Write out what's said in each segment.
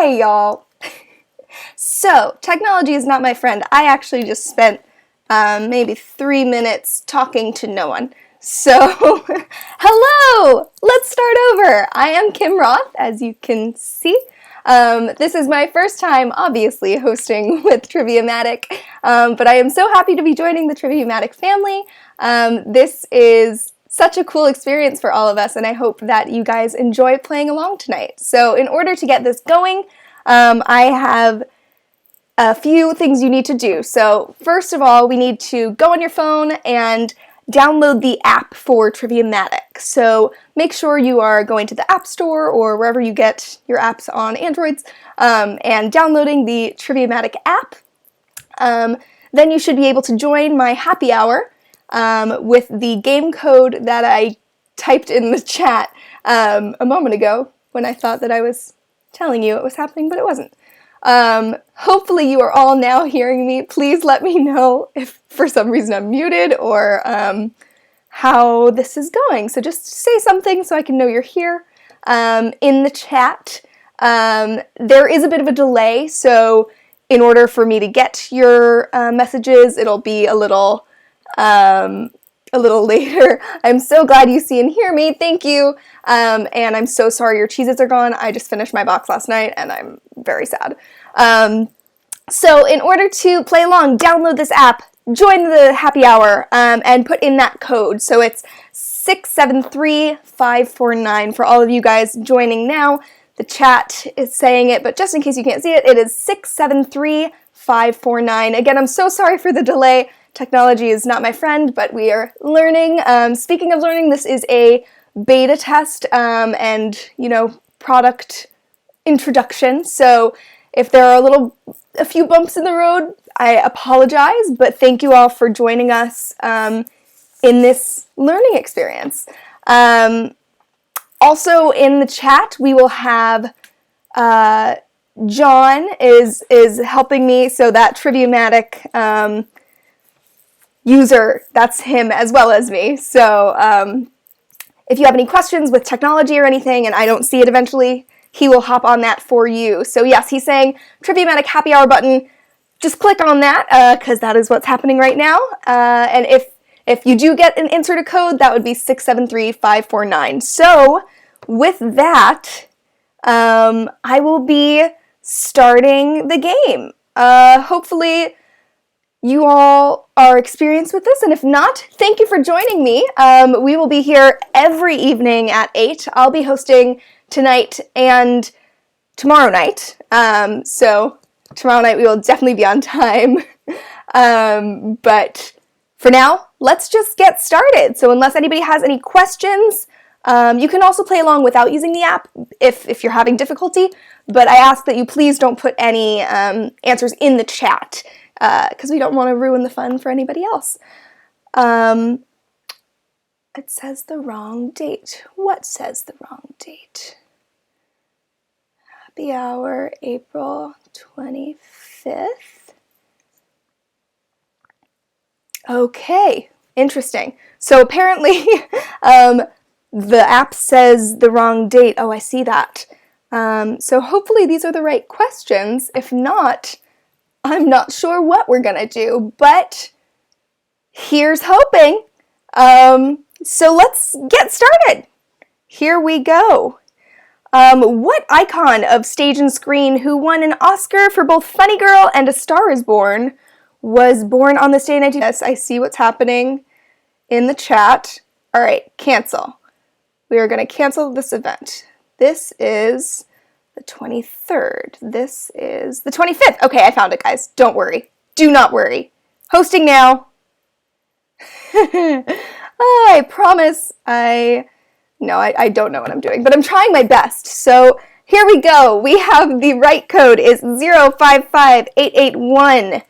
Hey y'all! So, technology is not my friend. I actually just spent maybe 3 minutes talking to no one. So, hello! Let's start over! I am Kim Roth, as you can see. This is my first time, obviously, hosting with Triviamatic, but I am so happy to be joining the Triviamatic family. This is such a cool experience for all of us, and I hope that you guys enjoy playing along tonight. So in order to get this going, I have a few things you need to do. So first of all, we need to go on your phone and download the app for Triviamatic. So make sure you are going to the App Store or wherever you get your apps on Androids and downloading the Triviamatic app. Then you should be able to join my happy hour with the game code that I typed in the chat a moment ago when I thought that I was telling you it was happening, but it wasn't. Hopefully you are all now hearing me. Please let me know if for some reason I'm muted or how this is going. So just say something so I can know you're here. In the chat, there is a bit of a delay, so in order for me to get your messages, it'll be a little later. I'm so glad you see and hear me. Thank you. And I'm so sorry your cheeses are gone. I just finished my box last night and I'm very sad. So in order to play along, download this app, join the happy hour, and put in that code. So it's 673549 for all of you guys joining now. The chat is saying it, but just in case you can't see it, it is 673549. Again, I'm so sorry for the delay. Technology is not my friend, but we are learning. Speaking of learning, this is a beta test and, product introduction. So if there are a few bumps in the road, I apologize, but thank you all for joining us in this learning experience. Also in the chat, we will have John is helping me, so that Triviamatic user, that's him as well as me. So if you have any questions with technology or anything and I don't see it eventually, he will hop on that for you. So yes, he's saying Triviamatic Happy Hour button, just click on that because that is what's happening right now. And if you do get an inserted code, that would be 673549. So with that, I will be starting the game. Hopefully you all are experienced with this, and if not, thank you for joining me. We will be here every evening at 8. I'll be hosting tonight and tomorrow night. So tomorrow night we will definitely be on time. But for now, let's just get started. So unless anybody has any questions, you can also play along without using the app if you're having difficulty, but I ask that you please don't put any answers in the chat because we don't want to ruin the fun for anybody else. It says the wrong date. What says the wrong date? Happy hour, April 25th. Okay, interesting. So apparently the app says the wrong date. Oh, I see that. So hopefully these are the right questions. If not, I'm not sure what we're gonna do, but here's hoping. So let's get started. Here we go. What icon of stage and screen who won an Oscar for both Funny Girl and A Star is Born was born on this day in 19... Yes, I see what's happening in the chat. All right, cancel. We are going to cancel this event. This is the 23rd. This is the 25th. Okay, I found it, guys. Don't worry. Do not worry. Hosting now. I promise I don't know what I'm doing, but I'm trying my best. So here we go. We have the right code is 055881.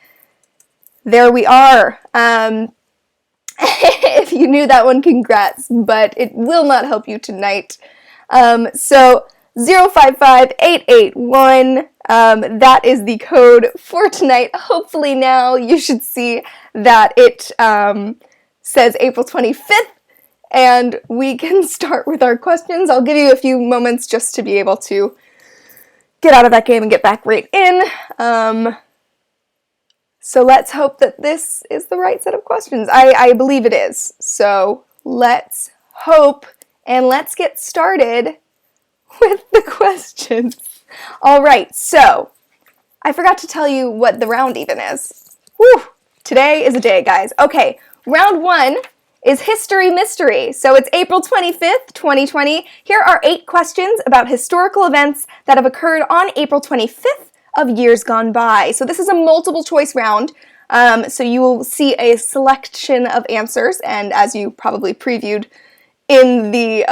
There we are. If you knew that one, congrats, but it will not help you tonight. So 055881, that is the code for tonight. Hopefully now you should see that it says April 25th, and we can start with our questions. I'll give you a few moments just to be able to get out of that game and get back right in. So let's hope that this is the right set of questions. I believe it is. So let's hope, and let's get started with the questions. All right, so I forgot to tell you what the round even is. Whew, today is a day, guys. Okay, round 1 is History Mystery. So it's April 25th, 2020. Here are 8 questions about historical events that have occurred on April 25th of years gone by. So this is a multiple choice round. So you will see a selection of answers, and as you probably previewed in the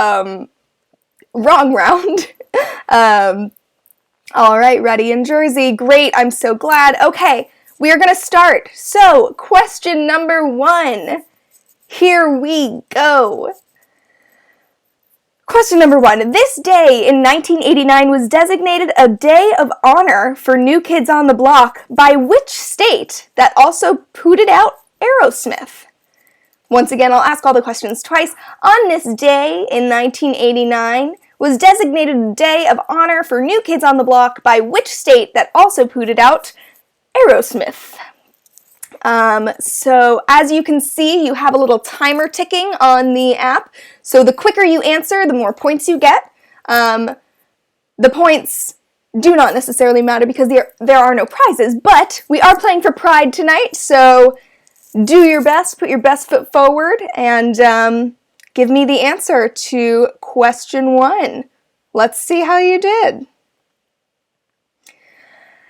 wrong round. All right, ready in Jersey. Great, I'm so glad. Okay, we are going to start. So, question number 1. Here we go. Question number 1. This day in 1989 was designated a day of honor for New Kids on the Block by which state that also pooted out Aerosmith? Once again, I'll ask all the questions twice. On this day in 1989 was designated a day of honor for New Kids on the Block by which state that also pooted out Aerosmith? So as you can see, you have a little timer ticking on the app. So the quicker you answer, the more points you get. The points do not necessarily matter because there are no prizes, but we are playing for pride tonight, so do your best, put your best foot forward, and give me the answer to question 1. Let's see how you did.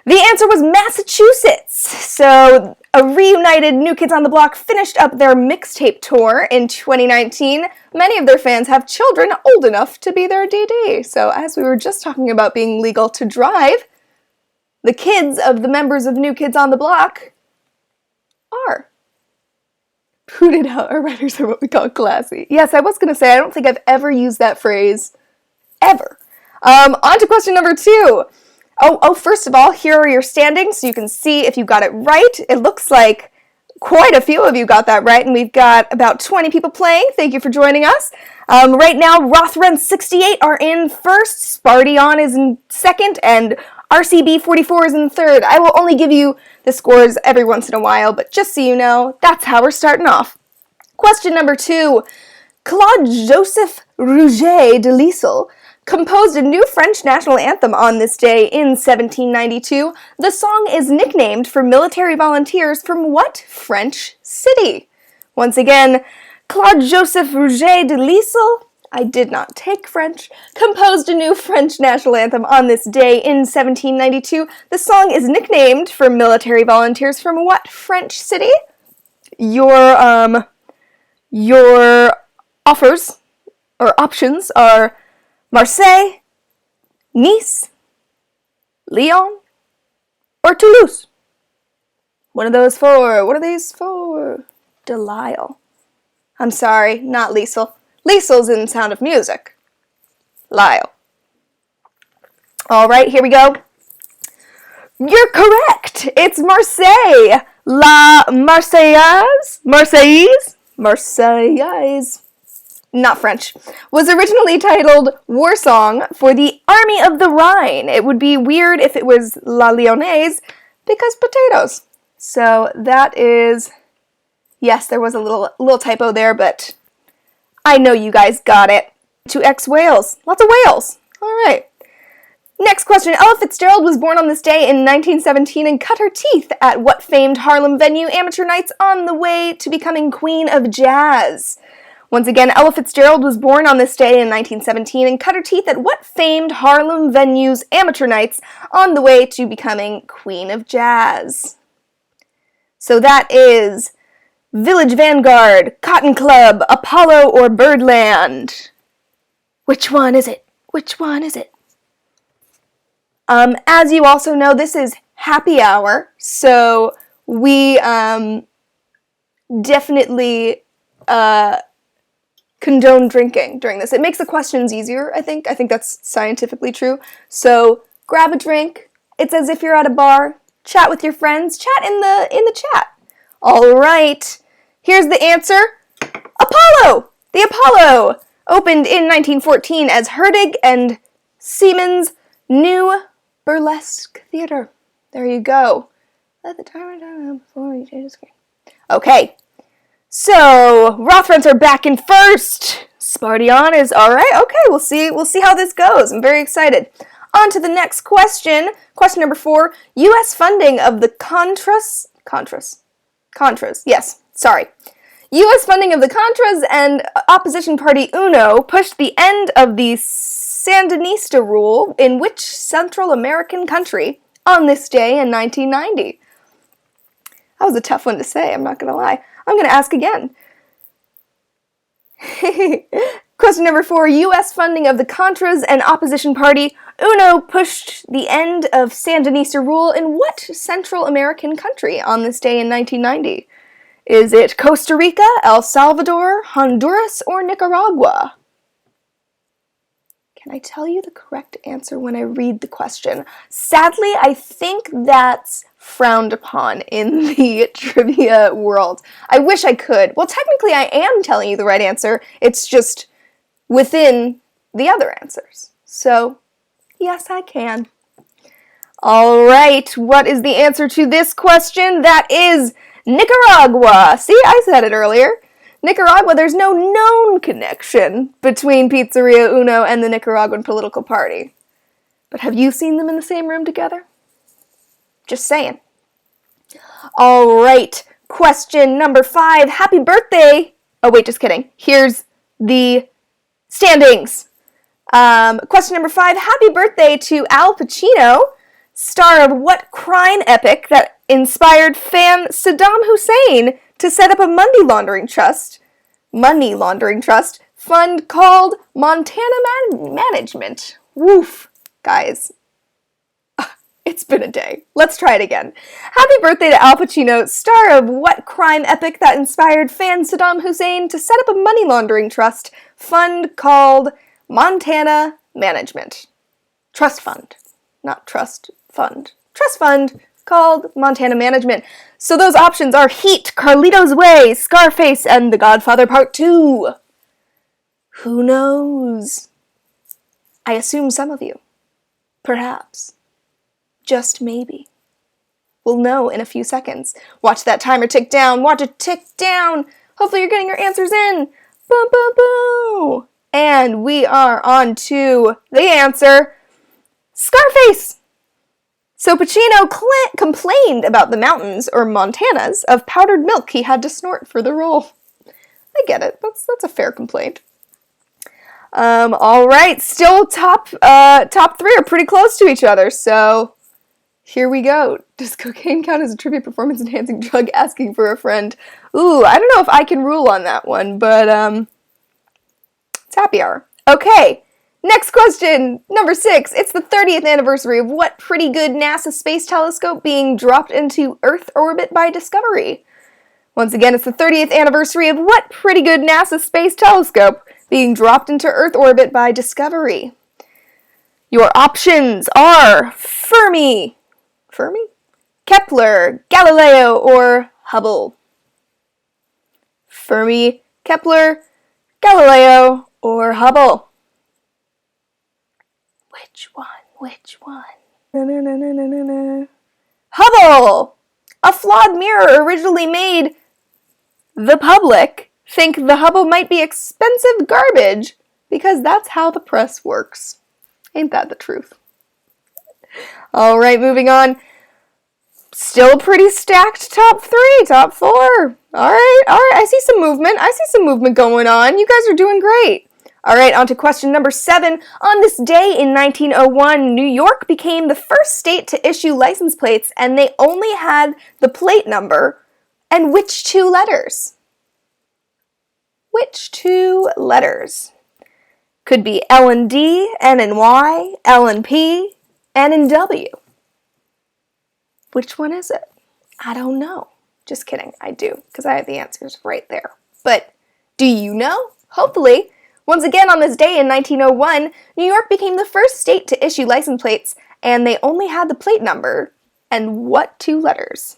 The answer was Massachusetts. So a reunited New Kids on the Block finished up their mixtape tour in 2019. Many of their fans have children old enough to be their DD. So as we were just talking about being legal to drive, the kids of the members of New Kids on the Block are. Pooted out, our writers are what we call classy. Yes, I was going to say, I don't think I've ever used that phrase, ever. On to question number 2. First of all, here are your standings, so you can see if you got it right. It looks like quite a few of you got that right, and we've got about 20 people playing. Thank you for joining us. Right now, Rothrun68 are in first, Spartion is in second, and RCB44 is in third. I will only give you the scores every once in a while, but just so you know, that's how we're starting off. Question number 2. Claude-Joseph Rouget de Lisle composed a new French national anthem on this day in 1792. The song is nicknamed for military volunteers from what French city? Once again, Claude-Joseph Rouget de Lisle, I did not take French, composed a new French national anthem on this day in 1792. The song is nicknamed for military volunteers from what French city? Your offers, or options, are Marseille, Nice, Lyon, or Toulouse? One of those 4. What are these for? Delisle. I'm sorry, not Lisle. Lisle's in Sound of Music. Lyle. All right, here we go. You're correct. It's Marseille. La Marseillaise. Marseillaise. Not French, was originally titled War Song for the Army of the Rhine. It would be weird if it was La Lyonnaise, because potatoes. So that is, yes, there was a little typo there, but I know you guys got it. 2X Wales. Lots of whales. All right. Next question. Ella Fitzgerald was born on this day in 1917 and cut her teeth at what famed Harlem venue? Amateur nights on the way to becoming Queen of Jazz. Once again, Ella Fitzgerald was born on this day in 1917 and cut her teeth at what famed Harlem venue's amateur nights on the way to becoming Queen of Jazz? So that is Village Vanguard, Cotton Club, Apollo, or Birdland. Which one is it? Which one is it? As you also know, this is happy hour, so we definitely condone drinking during this. It makes the questions easier, I think. I think that's scientifically true. So grab a drink. It's as if you're at a bar. Chat with your friends. Chat in the chat. All right. Here's the answer. Apollo! The Apollo opened in 1914 as Herdig and Siemens' new burlesque theater. There you go. Let the timer down before you change the screen. Okay. So, Rothruns are back in first. Spartian is alright. Okay, we'll see how this goes. I'm very excited. On to the next question. Question number 4. U.S. funding of the Contras, yes, sorry. U.S. funding of the Contras and opposition party UNO pushed the end of the Sandinista rule in which Central American country on this day in 1990? That was a tough one to say, I'm not going to lie. I'm going to ask again. Question number 4. U.S. funding of the Contras and opposition party UNO pushed the end of Sandinista rule in what Central American country on this day in 1990? Is it Costa Rica, El Salvador, Honduras, or Nicaragua? Can I tell you the correct answer when I read the question? Sadly, I think that's frowned upon in the trivia world. I wish I could. Well, technically I am telling you the right answer. It's just within the other answers. So, yes, I can. All right, what is the answer to this question? That is Nicaragua. See, I said it earlier. Nicaragua, there's no known connection between Pizzeria Uno and the Nicaraguan political party. But have you seen them in the same room together? Just saying. All right, question number 5. Happy birthday. Oh, wait, just kidding. Here's the standings. Question number 5. Happy birthday to Al Pacino, star of what crime epic that inspired fan Saddam Hussein to set up a money laundering trust fund called Montana Management. Woof, guys. It's been a day. Let's try it again. Happy birthday to Al Pacino, star of what crime epic that inspired fan Saddam Hussein to set up a money laundering trust fund called Montana Management. Trust fund, not trust fund. Trust fund called Montana Management. So those options are Heat, Carlito's Way, Scarface, and The Godfather Part 2. Who knows? I assume some of you. Perhaps. Just maybe. We'll know in a few seconds. Watch that timer tick down. Watch it tick down. Hopefully you're getting your answers in. Boom, boom, boom. And we are on to the answer. Scarface. So Pacino complained about the mountains, or Montanas, of powdered milk he had to snort for the role. I get it. That's a fair complaint. All right. Still top 3 are pretty close to each other, so here we go. Does cocaine count as a trivia performance-enhancing drug? Asking for a friend. Ooh, I don't know if I can rule on that one, but it's happy hour. Okay. Next question, number 6. It's the 30th anniversary of what pretty good NASA space telescope being dropped into Earth orbit by Discovery? Once again, it's the 30th anniversary of what pretty good NASA space telescope being dropped into Earth orbit by Discovery? Your options are Fermi, Kepler, Galileo, or Hubble. Fermi, Kepler, Galileo, or Hubble. Which one? Hubble! A flawed mirror originally made the public think the Hubble might be expensive garbage because that's how the press works. Ain't that the truth? All right, moving on. Still pretty stacked top 3, top 4. All right, I see some movement going on. You guys are doing great. All right, on to question number 7. On this day in 1901, New York became the first state to issue license plates, and they only had the plate number. And which 2 letters? Which 2 letters? Could be L and D, N and Y, L and P, N and W. Which one is it? I don't know. Just kidding, I do, because I have the answers right there. But do you know? Hopefully. Once again, on this day in 1901, New York became the first state to issue license plates, and they only had the plate number. And what 2 letters?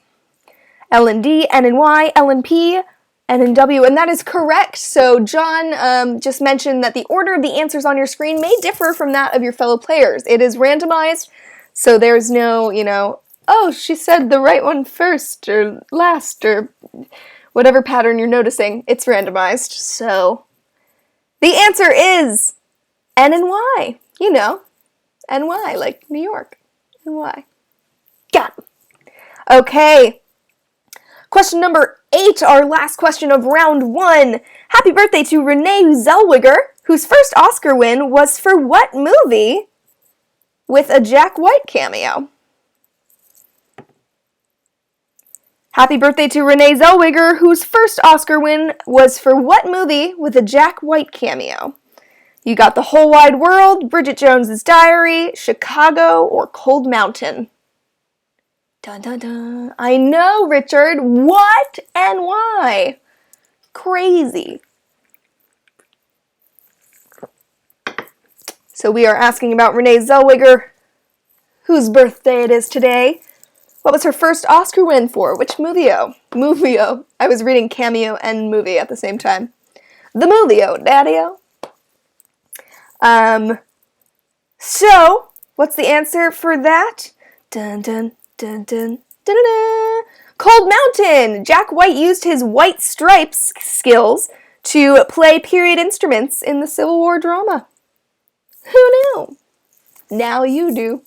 L and D, N and Y, L and P, N and W, and that is correct. So John just mentioned that the order of the answers on your screen may differ from that of your fellow players. It is randomized, So there's no, oh, she said the right one first or last or whatever pattern you're noticing. It's randomized. So the answer is N and Y. NY, like New York. NY. Got it. Okay. Question number 8, our last question of round 1. Happy birthday to Renee Zellweger, whose first Oscar win was for what movie with a Jack White cameo? Happy birthday to Renee Zellweger, whose first Oscar win was for what movie with a Jack White cameo? You got The Whole Wide World, Bridget Jones's Diary, Chicago, or Cold Mountain? Dun dun dun. I know, Richard. What and why? Crazy. So we are asking about Renee Zellweger, whose birthday it is today. What was her first Oscar win for? Which movie-o? Movie-o. I was reading cameo and movie at the same time. The movie-o, daddy-o. So, what's the answer for that? Dun dun dun dun dun dun dun. Cold Mountain! Jack White used his white stripes skills to play period instruments in the Civil War drama. Who knew? Now you do.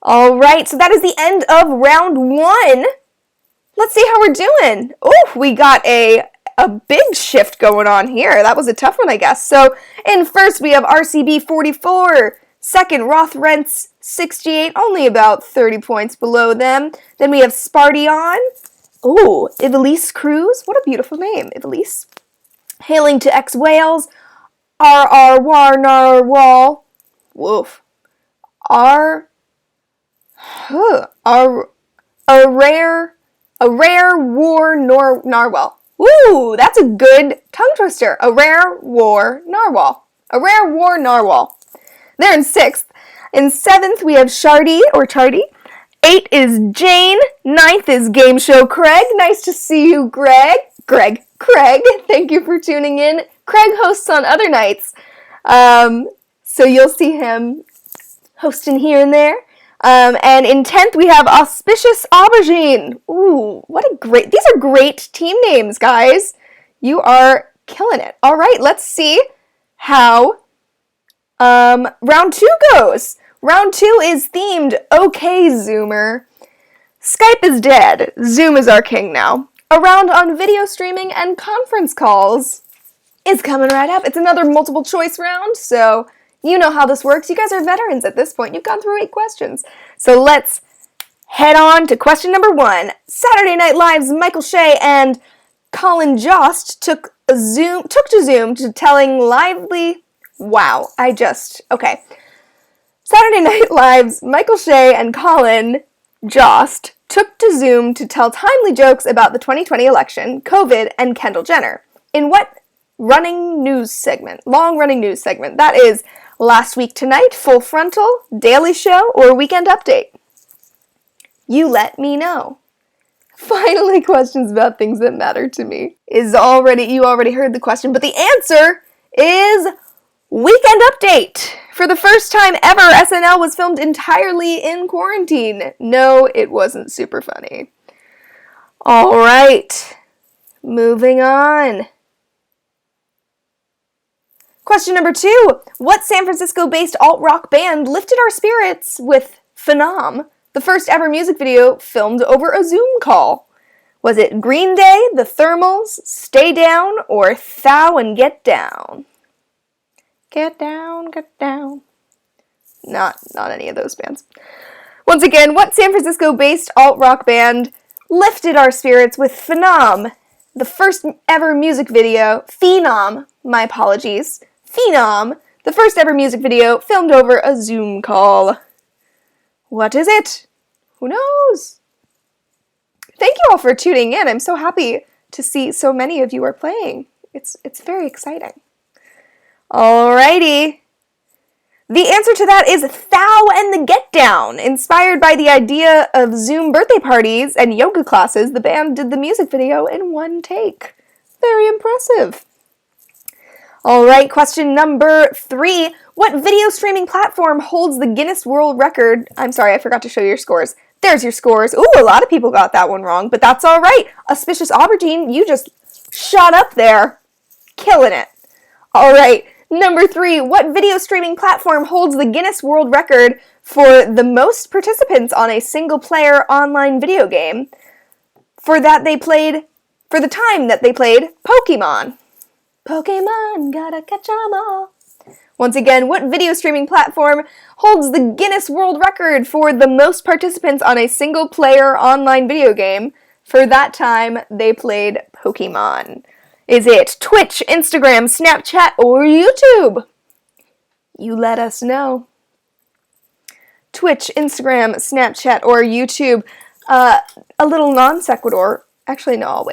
Alright, so that is the end of round 1. Let's see how we're doing. Oh, we got a big shift going on here. That was a tough one, I guess. So, in first we have RCB 44. Second, Roth Rents 68, only about 30 points below them. Then we have Spartion. Oh, Ivelisse Cruz. What a beautiful name, Ivelisse. Hailing to X-Wales. RR War Narwhal. Woof. A rare war narwhal. Woo, that's a good tongue twister. A rare war narwhal. A rare war narwhal. They're in 6th. In 7th, we have Shardy or Chardy. 8 is Jane. 9th is Game Show Craig. Nice to see you, Craig. Thank you for tuning in. Craig hosts on other nights. So you'll see him hosting here and there. And in 10th, we have Auspicious Aubergine. Ooh, these are great team names, guys. You are killing it. All right, let's see how round 2 goes. Round 2 is themed Okay, Zoomer. Skype is dead. Zoom is our king now. A round on video streaming and conference calls is coming right up. It's another multiple choice round, so you know how this works. You guys are veterans at this point. You've gone through 8 questions. So let's head on to question number 1. Saturday Night Live's Michael Shea and Colin Jost took to Zoom to telling lively... Wow, okay. Saturday Night Live's Michael Shea and Colin Jost took to Zoom to tell timely jokes about the 2020 election, COVID, and Kendall Jenner. In what long-running news segment? That is Last Week Tonight, Full Frontal, Daily Show, or Weekend Update? You let me know. Finally, questions about things that matter to me. You already heard the question, but the answer is Weekend Update. For the first time ever, SNL was filmed entirely in quarantine. No, it wasn't super funny. All right, moving on. Question number 2. What San Francisco-based alt-rock band lifted our spirits with Phenom, the first ever music video filmed over a Zoom call? Was it Green Day, The Thermals, Stay Down, or Thou and Get Down? Get down, get down. Not any of those bands. Once again, what San Francisco-based alt-rock band lifted our spirits with Phenom, the first ever music video, Phenom, the first ever music video filmed over a Zoom call. What is it? Who knows? Thank you all for tuning in. I'm so happy to see so many of you are playing. It's very exciting. Alrighty. The answer to that is Thou and the Get Down. Inspired by the idea of Zoom birthday parties and yoga classes, the band did the music video in one take. Very impressive. All right, question number 3. What video streaming platform holds the Guinness World Record? I'm sorry, I forgot to show you your scores. There's your scores. Ooh, a lot of people got that one wrong, but that's all right. Auspicious Aubergine, you just shot up there. Killing it. All right, number 3. What video streaming platform holds the Guinness World Record for the most participants on a single-player online video game for the time that they played Pokemon? Pokemon, gotta catch 'em all. Once again, what video streaming platform holds the Guinness World Record for the most participants on a single-player online video game for that time they played Pokemon? Is it Twitch, Instagram, Snapchat, or YouTube? You let us know. Twitch, Instagram, Snapchat, or YouTube. A little non sequitur. Actually, no, I'll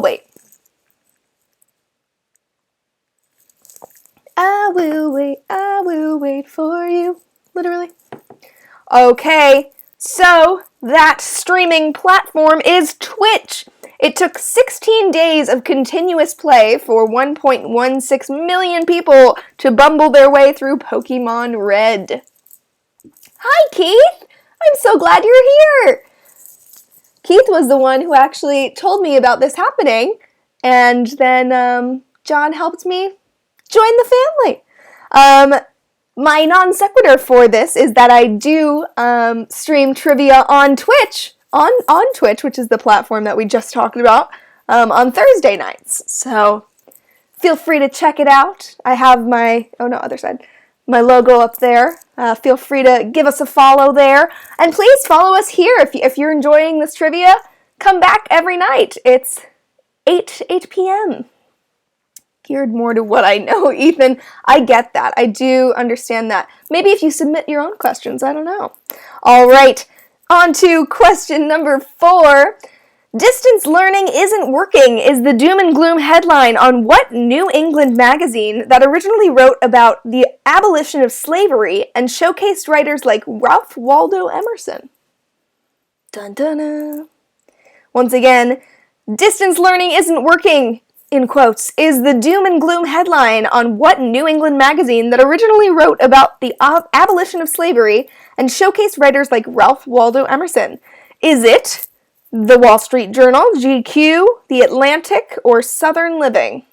wait. I will wait for you. Literally. Okay, so that streaming platform is Twitch. It took 16 days of continuous play for 1.16 million people to bumble their way through Pokemon Red. Hi, Keith! I'm so glad you're here! Keith was the one who actually told me about this happening, and then John helped me join the family. My non sequitur for this is that I do stream trivia on Twitch, on Twitch, which is the platform that we just talked about, on Thursday nights. So feel free to check it out. I have my my logo up there. Feel free to give us a follow there, and please follow us here if you're enjoying this trivia. Come back every night. It's 8 p.m. Geared more to what I know, Ethan. I get that. I do understand that. Maybe if you submit your own questions, I don't know. All right, on to question number 4. Distance learning isn't working is the doom and gloom headline on what New England magazine that originally wrote about the abolition of slavery and showcased writers like Ralph Waldo Emerson? Dun dun dun. Once again, distance learning isn't working, in quotes, is the doom and gloom headline on what New England magazine that originally wrote about the abolition of slavery and showcased writers like Ralph Waldo Emerson. Is it The Wall Street Journal, GQ, The Atlantic, or Southern Living?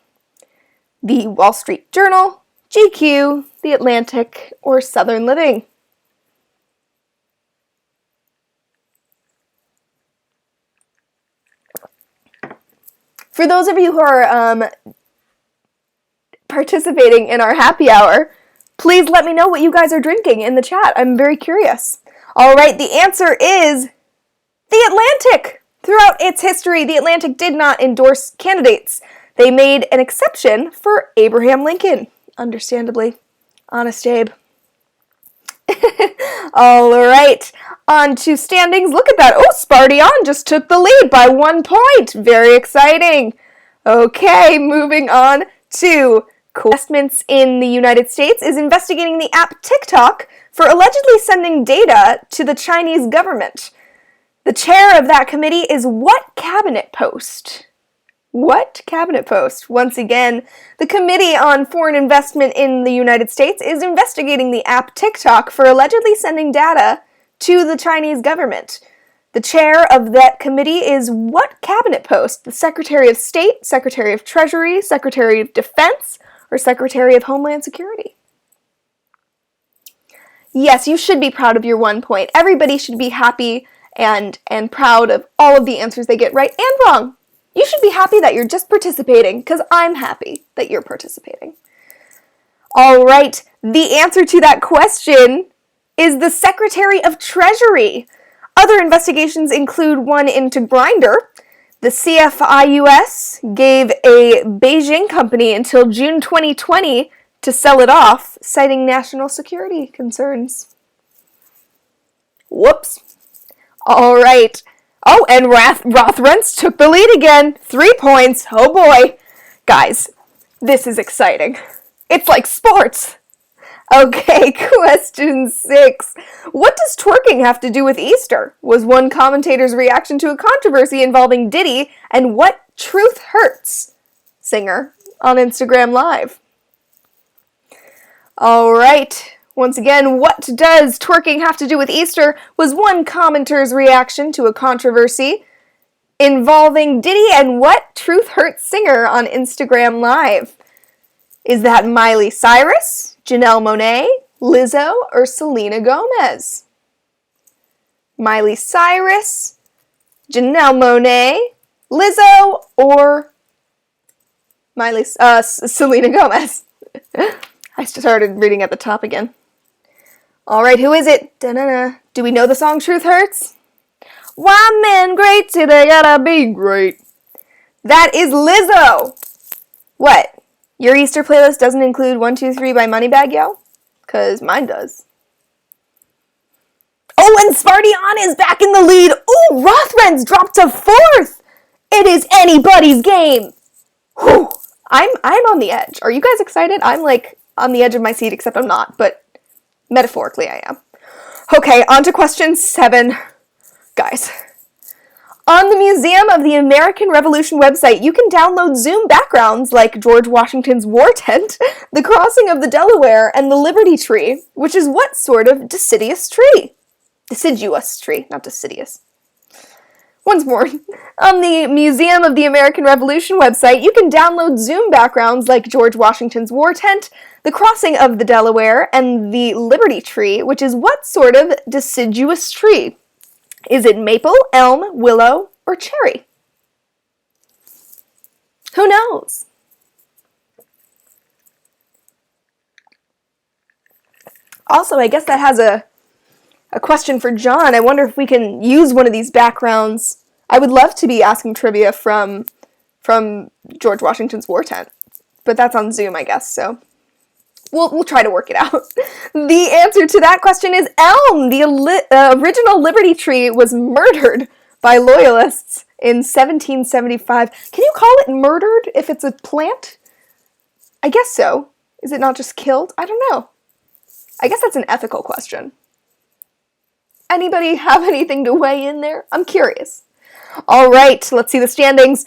The Wall Street Journal, GQ, The Atlantic, or Southern Living? For those of you who are participating in our happy hour, please let me know what you guys are drinking in the chat. I'm very curious. All right, the answer is The Atlantic. Throughout its history, The Atlantic did not endorse candidates. They made an exception for Abraham Lincoln. Understandably. Honest Abe. All right, on to standings. Look at that. Oh, Spartian just took the lead by 1 point. Very exciting. Okay, moving on to Investments in the United States is investigating the app TikTok for allegedly sending data to the Chinese government. The chair of that committee is what cabinet post? What cabinet post? Once again, the Committee on Foreign Investment in the United States is investigating the app TikTok for allegedly sending data to the Chinese government. The chair of that committee is what cabinet post? The Secretary of State, Secretary of Treasury, Secretary of Defense, or Secretary of Homeland Security? Yes, you should be proud of your 1 point. Everybody should be happy and proud of all of the answers they get right and wrong. You should be happy that you're just participating, because I'm happy that you're participating. All right, the answer to that question is the Secretary of Treasury. Other investigations include one into Grindr. The CFIUS gave a Beijing company until June 2020 to sell it off, citing national security concerns. Whoops. All right. Oh, and Rothrenz took the lead again. 3 points. Oh boy. Guys, this is exciting. It's like sports. Okay, question 6. What does twerking have to do with Easter? Was one commentator's reaction to a controversy involving Diddy and what Truth Hurts singer on Instagram Live. All right. Once again, what does twerking have to do with Easter was one commenter's reaction to a controversy involving Diddy and what Truth Hurts singer on Instagram Live. Is that Miley Cyrus, Janelle Monáe, Lizzo, or Selena Gomez? Miley Cyrus, Janelle Monáe, Lizzo, or Selena Gomez. I started reading at the top again. All right, who is it? Da-na-na. Do we know the song Truth Hurts? Why men great till they gotta be great? That is Lizzo. What? Your Easter playlist doesn't include 1, 2, 3 by Moneybagg Yo? Because mine does. Oh, and Sparty-On is back in the lead. Ooh, Rothren's dropped to 4th. It is anybody's game. Whew. I'm on the edge. Are you guys excited? I'm like on the edge of my seat, except I'm not, but metaphorically I am. Okay, on to question 7. Guys, on the Museum of the American Revolution website, you can download Zoom backgrounds like George Washington's war tent, the crossing of the Delaware, and the Liberty Tree, which is what sort of deciduous tree? Deciduous tree, not deciduous. Once more, on the Museum of the American Revolution website, you can download Zoom backgrounds like George Washington's war tent, the crossing of the Delaware, and the Liberty Tree, which is what sort of deciduous tree? Is it maple, elm, willow, or cherry? Who knows? Also, I guess that has a question for John. I wonder if we can use one of these backgrounds. I would love to be asking trivia from George Washington's war tent, but that's on Zoom, I guess, so we'll try to work it out. The answer to that question is elm. The original Liberty Tree was murdered by Loyalists in 1775. Can you call it murdered if it's a plant? I guess so. Is it not just killed? I don't know. I guess that's an ethical question. Anybody have anything to weigh in there? I'm curious. All right, let's see the standings.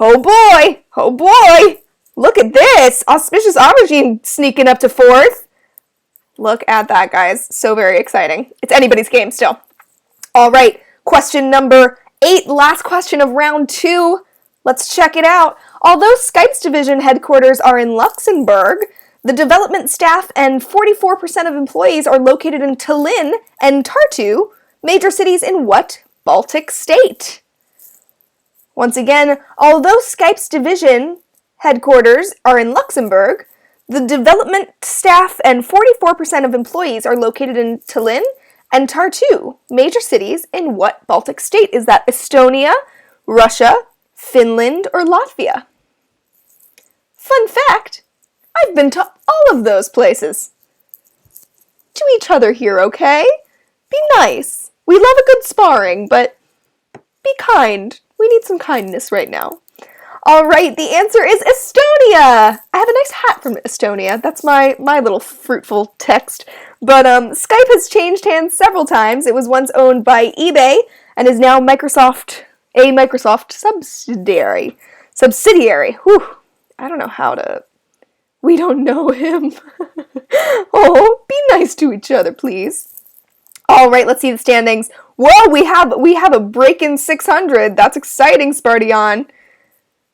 Oh boy! Oh boy! Look at this! Auspicious Aubergine sneaking up to 4th. Look at that, guys. So very exciting. It's anybody's game still. All right, question number 8, last question of round 2. Let's check it out. Although Skype's division headquarters are in Luxembourg, the development staff and 44% of employees are located in Tallinn and Tartu, major cities in what Baltic state? Once again, although Skype's division headquarters are in Luxembourg, the development staff and 44% of employees are located in Tallinn and Tartu, major cities in what Baltic state? Is that Estonia, Russia, Finland, or Latvia? Fun fact, I've been to all of those places. To each other here, okay? Be nice. We love a good sparring, but be kind. We need some kindness right now. All right, the answer is Estonia. I have a nice hat from Estonia. That's my little fruitful text. But Skype has changed hands several times. It was once owned by eBay and is now a Microsoft subsidiary. Whew. I don't know how to... We don't know him. Oh, be nice to each other, please. All right, let's see the standings. Whoa, we have a break in 600. That's exciting, Sparty-On.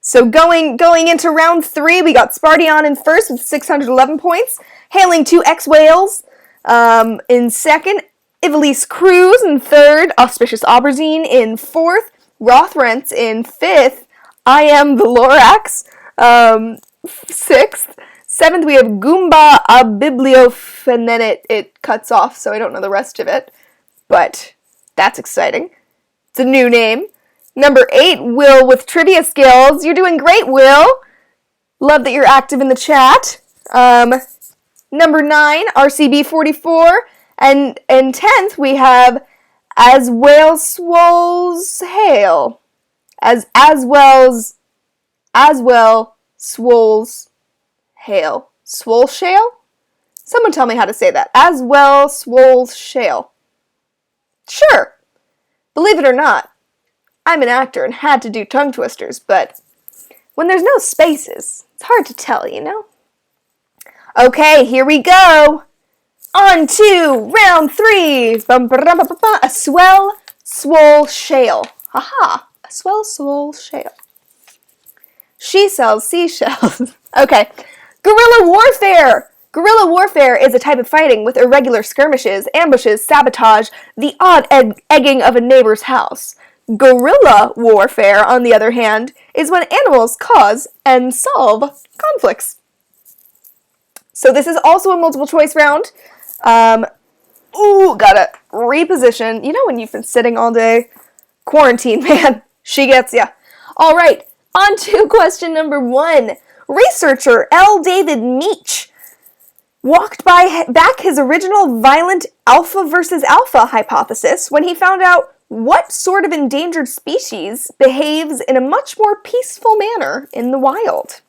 So going into round 3, we got Sparty-On in first with 611 points, hailing 2 X-Whales in second, Ivelisse Cruz in third, Auspicious Aubergine in 4th, Rothrents in 5th, I Am the Lorax 6th, 7th we have Goomba a Biblioph, and then it cuts off, so I don't know the rest of it, but that's exciting. It's a new name. Number 8, Will with trivia skills. You're doing great, Will. Love that you're active in the chat. Number 9, RCB44. And 10th, we have As Well Swoles Hail. As well Swoles Hail. Swole Shale? Someone tell me how to say that. As Well Swoles Shale. Sure. Believe it or not, I'm an actor and had to do tongue twisters, but When there's no spaces, it's hard to tell, you know? Okay, here we go. On to round 3. A swell, swole shale. Haha, a swell, swole shale. She sells seashells. Okay. Guerrilla warfare. Guerrilla warfare is a type of fighting with irregular skirmishes, ambushes, sabotage, the odd egging of a neighbor's house. Guerrilla warfare, on the other hand, is when animals cause and solve conflicts. So this is also a multiple choice round. Gotta reposition. You know when you've been sitting all day? Quarantine, man. She gets ya. All right, on to question number 1. Researcher L. David Meach walked back his original violent alpha versus alpha hypothesis when he found out what sort of endangered species behaves in a much more peaceful manner in the wild.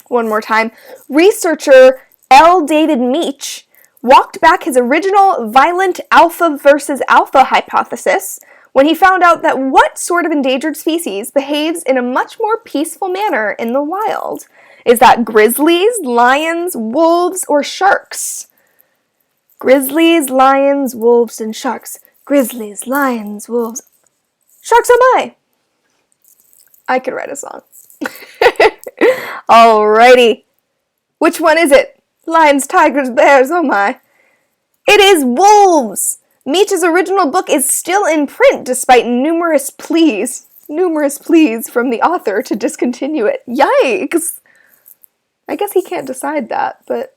One more time. Researcher L. David Meach walked back his original violent alpha versus alpha hypothesis when he found out that what sort of endangered species behaves in a much more peaceful manner in the wild. Is that grizzlies, lions, wolves, or sharks? Grizzlies, lions, wolves, and sharks. Grizzlies, lions, wolves. Sharks am I could write a song. Alrighty. Which one is it? Lions, tigers, bears, oh my. It is wolves! Meach's original book is still in print despite numerous pleas from the author to discontinue it. Yikes! I guess he can't decide that, but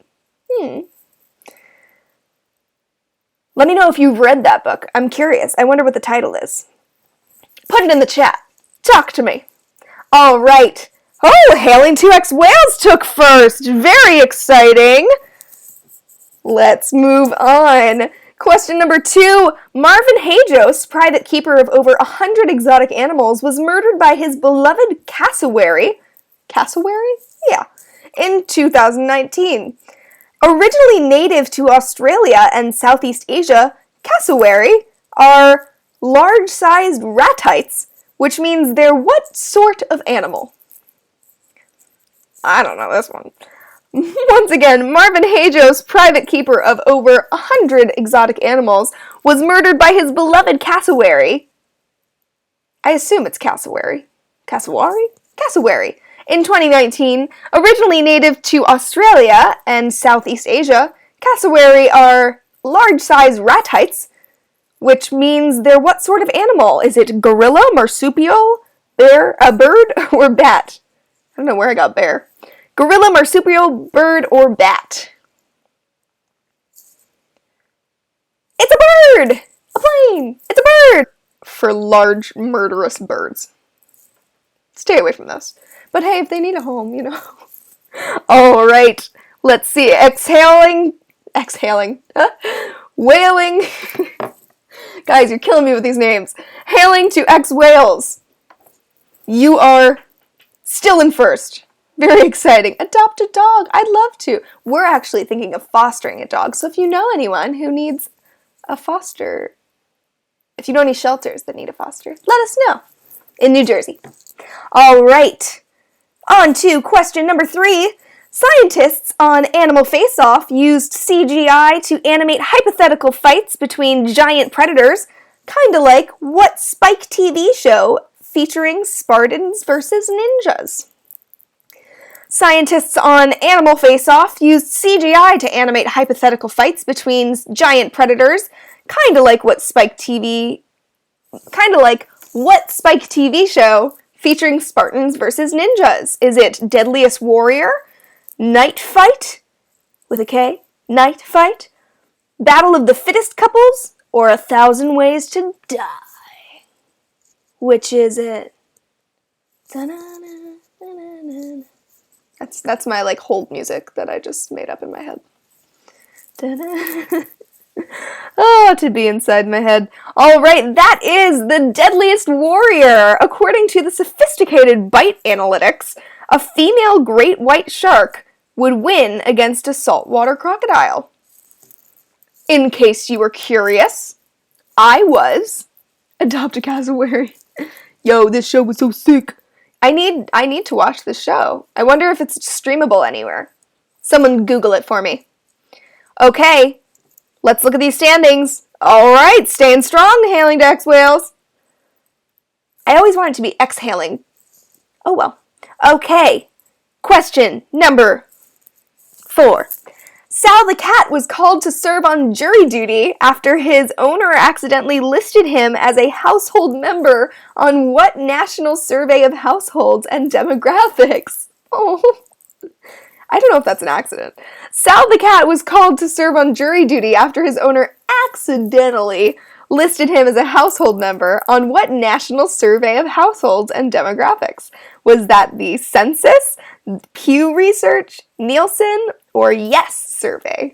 Let me know if you've read that book. I'm curious. I wonder what the title is. Put it in the chat. Talk to me. All right. Oh, Hailing 2X Whales took first. Very exciting. Let's move on. Question number 2. Marvin Hajos, private keeper of over 100 exotic animals, was murdered by his beloved cassowary. Cassowary? Yeah. In 2019. Originally native to Australia and Southeast Asia, cassowary are large-sized ratites, which means they're what sort of animal? I don't know this one. Once again, Marvin Hajos, private keeper of over 100 exotic animals, was murdered by his beloved cassowary. I assume it's cassowary. Cassowary? Cassowary. In 2019, originally native to Australia and Southeast Asia, cassowary are large-sized ratites, which means they're what sort of animal? Is it gorilla, marsupial, bear, a bird, or bat? I don't know where I got bear. Gorilla, marsupial, bird, or bat? It's a bird! A plane! It's a bird! For large, murderous birds. Stay away from those. But hey, if they need a home, you know. All right, let's see. Exhaling. Whaling. Guys, you're killing me with these names. Hailing to X-Whales. You are still in first. Very exciting. Adopt a dog. I'd love to. We're actually thinking of fostering a dog. So if you know anyone who needs a foster, if you know any shelters that need a foster, let us know. In New Jersey. All right. On to question number 3. Scientists on Animal Face-Off used CGI to animate hypothetical fights between giant predators, kinda like what Spike TV show featuring Spartans versus ninjas. Scientists on Animal Face-Off used CGI to animate hypothetical fights between giant predators, kinda like what Spike TV show featuring Spartans versus ninjas. Is it Deadliest Warrior, Night Fight, with a K, Night Fight, Battle of the Fittest Couples, or 1,000 Ways to Die? Which is it? That's my like hold music that I just made up in my head. Oh, to be inside my head. All right, that is the Deadliest Warrior. According to the sophisticated bite analytics, a female great white shark would win against a saltwater crocodile. In case you were curious, I was. Adopt a cassowary. Yo, this show was so sick. I need to watch this show. I wonder if it's streamable anywhere. Someone Google it for me. Okay, let's look at these standings. All right, staying strong, hailing to X-Whales. I always want it to be exhaling. Oh well. Okay, question number 4. Sal the cat was called to serve on jury duty after his owner accidentally listed him as a household member on what national survey of households and demographics? Oh, I don't know if that's an accident. Sal the cat was called to serve on jury duty after his owner accidentally listed him as a household member on what national survey of households and demographics? Was that the census, Pew Research, Nielsen, or Yes survey?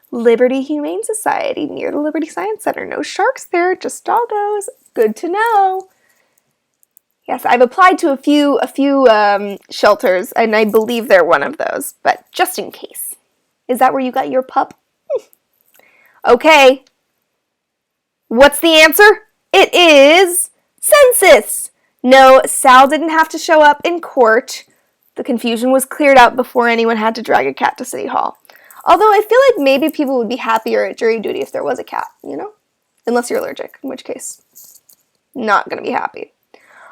Liberty Humane Society near the Liberty Science Center. No sharks there, just doggos. Good to know. Yes, I've applied to a few shelters, and I believe they're one of those, but just in case. Is that where you got your pup? Okay. What's the answer? It is census. No, Sal didn't have to show up in court. The confusion was cleared up before anyone had to drag a cat to City Hall. Although I feel like maybe people would be happier at jury duty if there was a cat, you know? Unless you're allergic, in which case, not gonna be happy.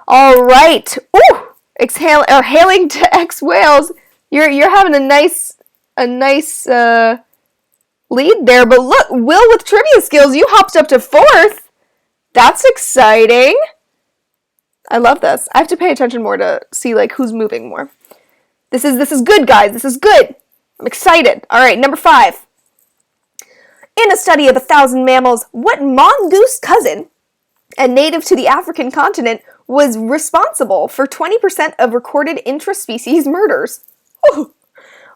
All right. Ooh! Hailing to X-Whales. You're having a nice lead there, but look, Will with trivia skills, you hopped up to 4th. That's exciting. I love this. I have to pay attention more to see like who's moving more. This is good, guys. This is good. I'm excited. All right, number 5. In a study of 1,000 mammals, what mongoose cousin, and native to the African continent, was responsible for 20% of recorded intraspecies murders? Ooh.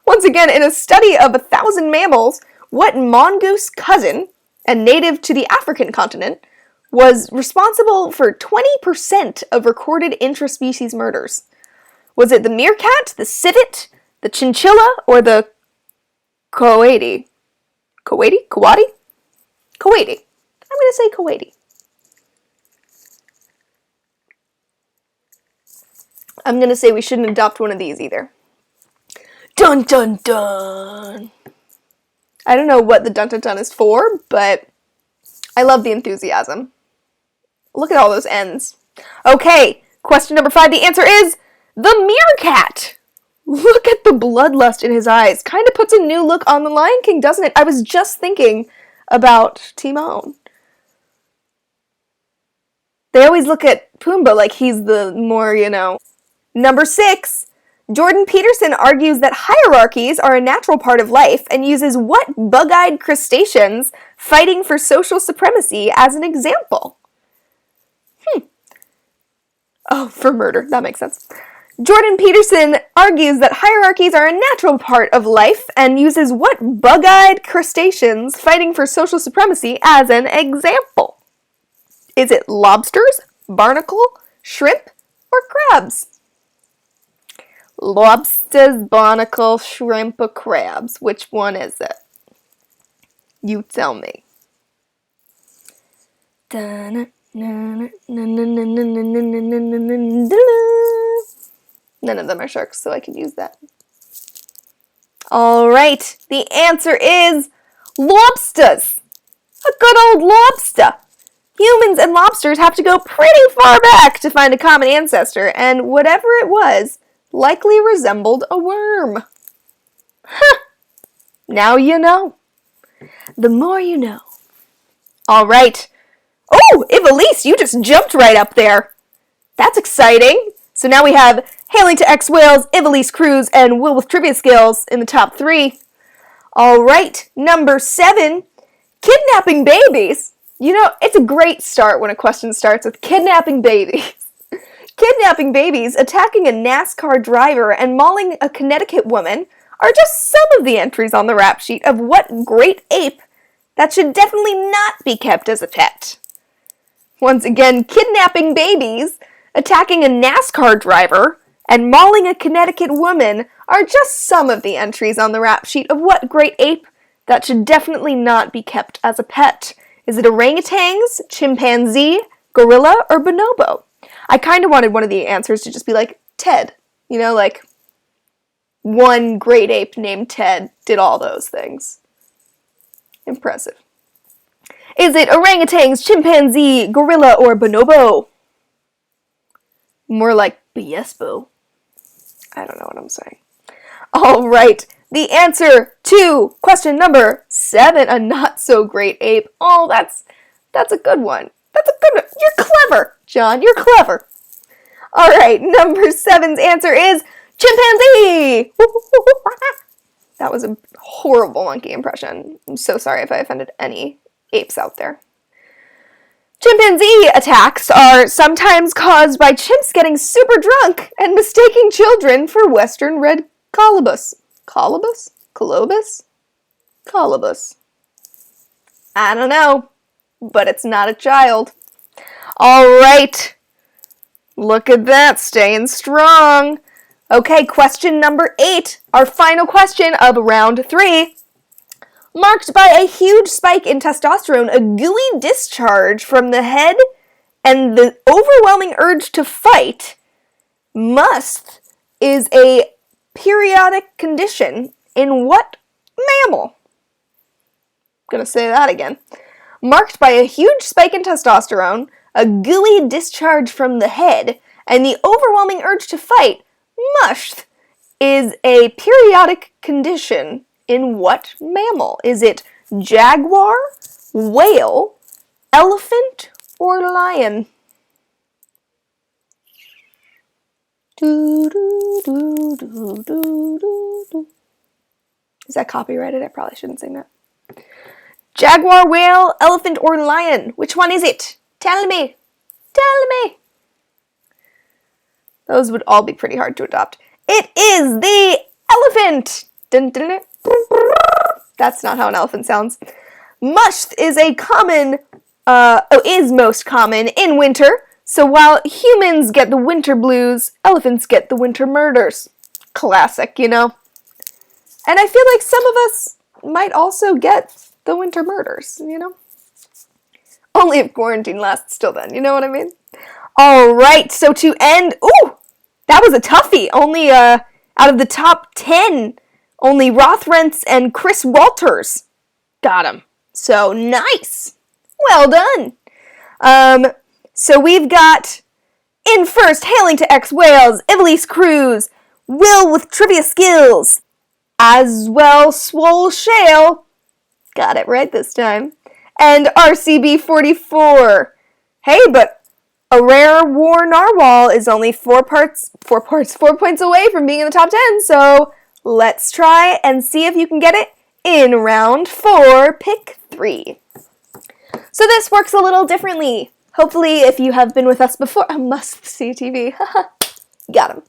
Once again, in a study of 1,000 mammals, what mongoose cousin, and native to the African continent, was responsible for 20% of recorded intraspecies murders? Was it the meerkat, the civet, the chinchilla, or the coati? Coati? Coati? Coati. I'm going to say coati. I'm going to say we shouldn't adopt one of these either. Dun dun dun! I don't know what the dun dun dun is for, but I love the enthusiasm. Look at all those N's. Okay, question number 5. The answer is the meerkat. Look at the bloodlust in his eyes. Kind of puts a new look on the Lion King, doesn't it? I was just thinking about Timon. They always look at Pumbaa like he's the more, Number 6. Jordan Peterson argues that hierarchies are a natural part of life and uses what bug-eyed crustaceans fighting for social supremacy as an example? Oh, for murder. That makes sense. Jordan Peterson argues that hierarchies are a natural part of life and uses what bug-eyed crustaceans fighting for social supremacy as an example? Is it lobsters, barnacle, shrimp, or crabs? Lobsters, barnacle, shrimp, or crabs. Which one is it? You tell me. None of them are sharks, so I can use that. All right, the answer is lobsters. A good old lobster. Humans and lobsters have to go pretty far back to find a common ancestor, and whatever it was likely resembled a worm. Huh. Now you know. The more you know. All right. Oh, Ivelisse, you just jumped right up there. That's exciting. So now we have Hailing to X-Whales, Ivelisse Cruz, and Will with trivia skills in the top 3. All right, number 7, Kidnapping Babies. It's a great start when a question starts with Kidnapping Babies. Kidnapping babies, attacking a NASCAR driver, and mauling a Connecticut woman are just some of the entries on the rap sheet of what great ape that should definitely not be kept as a pet. Once again, kidnapping babies, attacking a NASCAR driver, and mauling a Connecticut woman are just some of the entries on the rap sheet of what great ape that should definitely not be kept as a pet. Is it orangutans, chimpanzee, gorilla or bonobo? I kind of wanted one of the answers to just be like Ted. You know, like one great ape named Ted did all those things. Impressive. Is it orangutans, chimpanzee, gorilla, or bonobo? More like Biesbo. I don't know what I'm saying. All right. The answer to question number 7, a not-so-great ape. Oh, that's a good one. That's a good one. You're clever, John. You're clever. All right. Number 7's answer is chimpanzee. That was a horrible monkey impression. I'm so sorry if I offended any apes out there. Chimpanzee attacks are sometimes caused by chimps getting super drunk and mistaking children for Western red colobus. Colobus? Colobus? Colobus. I don't know, but it's not a child. All right. Look at that, staying strong. Okay, question number 8, our final question of round 3. Marked by a huge spike in testosterone, a gooey discharge from the head, and the overwhelming urge to fight, must is a periodic condition in what mammal? I'm gonna say that again. Marked by a huge spike in testosterone, a gooey discharge from the head, and the overwhelming urge to fight, must is a periodic condition in what mammal? Is it jaguar, whale, elephant, or lion? Do, do, do, do, do, do, do. Is that copyrighted? I probably shouldn't sing that. Jaguar, whale, elephant, or lion? Which one is it? Tell me. Tell me. Those would all be pretty hard to adopt. It is the elephant. Dun, dun, dun. That's not how an elephant sounds. Mush is is most common in winter. So while humans get the winter blues, elephants get the winter murders. Classic, you know? And I feel like some of us might also get the winter murders, you know? Only if quarantine lasts till then, you know what I mean? Alright, so to end, that was a toughie. Only, out of the top 10, only Rothrenz and Chris Walters got him. So, nice. Well done. So we've got, in first, hailing to X-Whales, Ivelisse Cruz, Will with trivia skills, as well Swole Shale, got it right this time, and RCB 44. Hey, but a rare war narwhal is only 4 points away from being in the top 10, so let's try and see if you can get it in round 4, pick 3. So this works a little differently. Hopefully, if you have been with us before, I must see TV. Got him.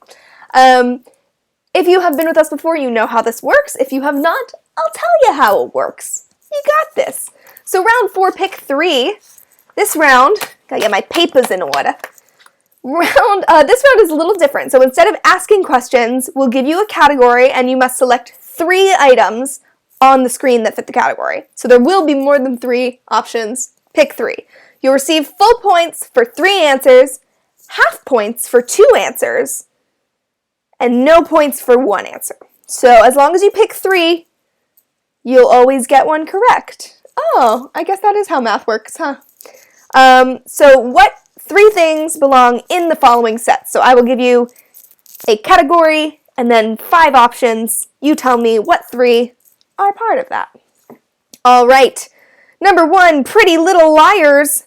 If you have been with us before, you know how this works. If you have not, I'll tell you how it works. You got this. So round 4, pick 3. This round, gotta get my papers in order. This round is a little different. So instead of asking questions, we'll give you a category and you must select 3 items on the screen that fit the category. So there will be more than 3 options. Pick 3. You'll receive full points for 3 answers, half points for 2 answers, and no points for 1 answer. So as long as you pick 3, you'll always get one correct. Oh, I guess that is how math works, huh? So what 3 things belong in the following set? So I will give you a category and then 5 options. You tell me what 3 are part of that. All right. Number 1, Pretty Little Liars.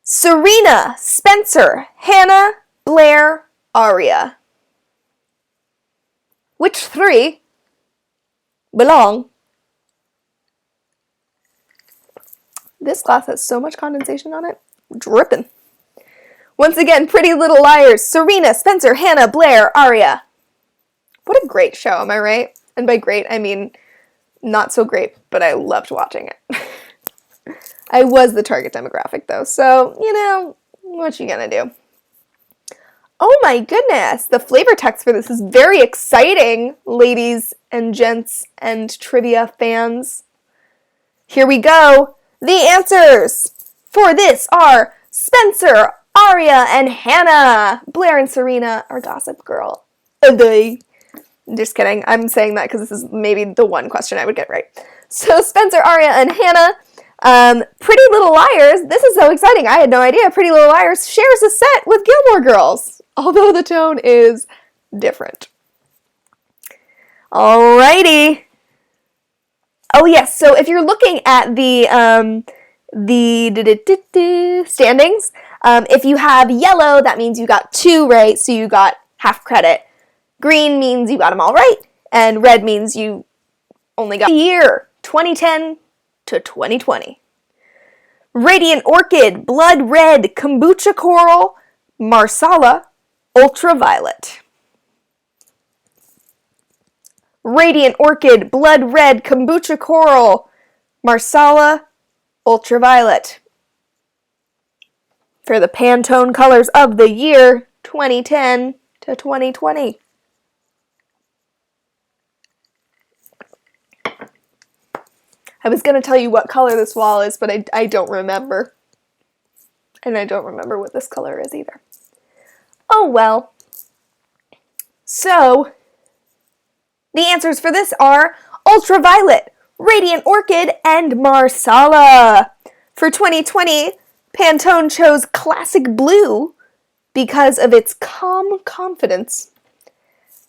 Serena, Spencer, Hannah, Blair, Aria. Which 3 belong? This glass has so much condensation on it. Dripping. Once again, Pretty Little Liars. Serena, Spencer, Hannah, Blair, Aria. What a great show, am I right? And by great, I mean not so great, but I loved watching it. I was the target demographic, though, so, you know, what you gonna do? Oh my goodness, the flavor text for this is very exciting, ladies and gents and trivia fans. Here we go. The answers for this are Spencer, Aria, and Hannah. Blair and Serena are Gossip Girl. Just kidding. I'm saying that because this is maybe the one question I would get right. So Spencer, Aria, and Hannah, Pretty Little Liars. This is so exciting. I had no idea. Pretty Little Liars shares a set with Gilmore Girls, although the tone is different. Alrighty. Oh yes, so if you're looking at the standings, if you have yellow, that means you got 2 right, so you got half credit. Green means you got them all right, and red means you only got the year 2010 to 2020. Radiant Orchid, Blood Red, Kombucha Coral, Marsala, Ultraviolet. Radiant Orchid, Blood Red, Kombucha Coral, Marsala, Ultraviolet. For the Pantone colors of the year 2010 to 2020. I was going to tell you what color this wall is, but I don't remember. And I don't remember what this color is either. Oh well. So, the answers for this are Ultraviolet, Radiant Orchid, and Marsala. For 2020, Pantone chose Classic Blue because of its calm confidence.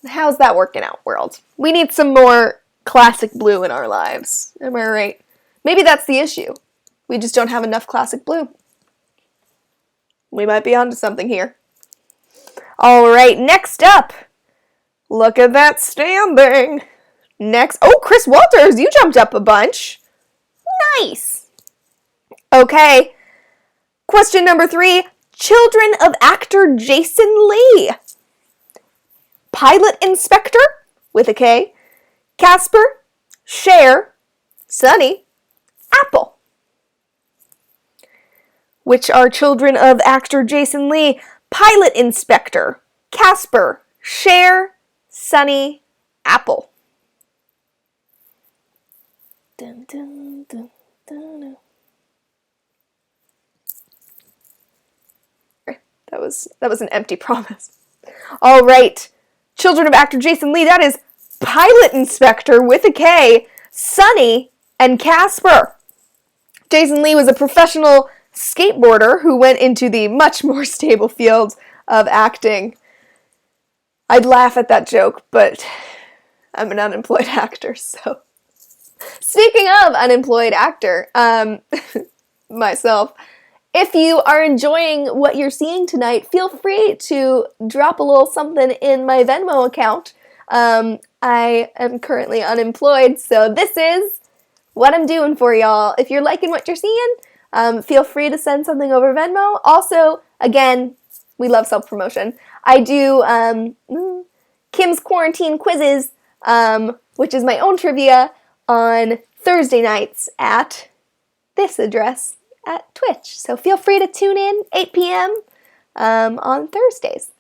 How's that working out, world? We need some more Classic Blue in our lives. Am I right? Maybe that's the issue. We just don't have enough Classic Blue. We might be onto something here. Alright, next up. Look at that standing. Next. Oh, Chris Walters, you jumped up a bunch. Nice. Okay. Question number 3. Children of actor Jason Lee. Pilot Inspector, with a K. Casper, Cher, Sunny, Apple. Which are children of actor Jason Lee? Pilot Inspector, Casper, Cher, Sunny, Apple. Dun, dun, dun, dun, dun. That was an empty promise. All right, children of actor Jason Lee. That is Pilot Inspector with a K, Sunny, and Casper. Jason Lee was a professional skateboarder who went into the much more stable field of acting. I'd laugh at that joke, but I'm an unemployed actor, so. Speaking of unemployed actor, myself, if you are enjoying what you're seeing tonight, feel free to drop a little something in my Venmo account. I am currently unemployed, so this is what I'm doing for y'all. If you're liking what you're seeing, feel free to send something over Venmo. Also, again, we love self-promotion. I do Kim's Quarantine Quizzes, which is my own trivia, on Thursday nights at this address at Twitch. So feel free to tune in, 8 p.m. On Thursdays.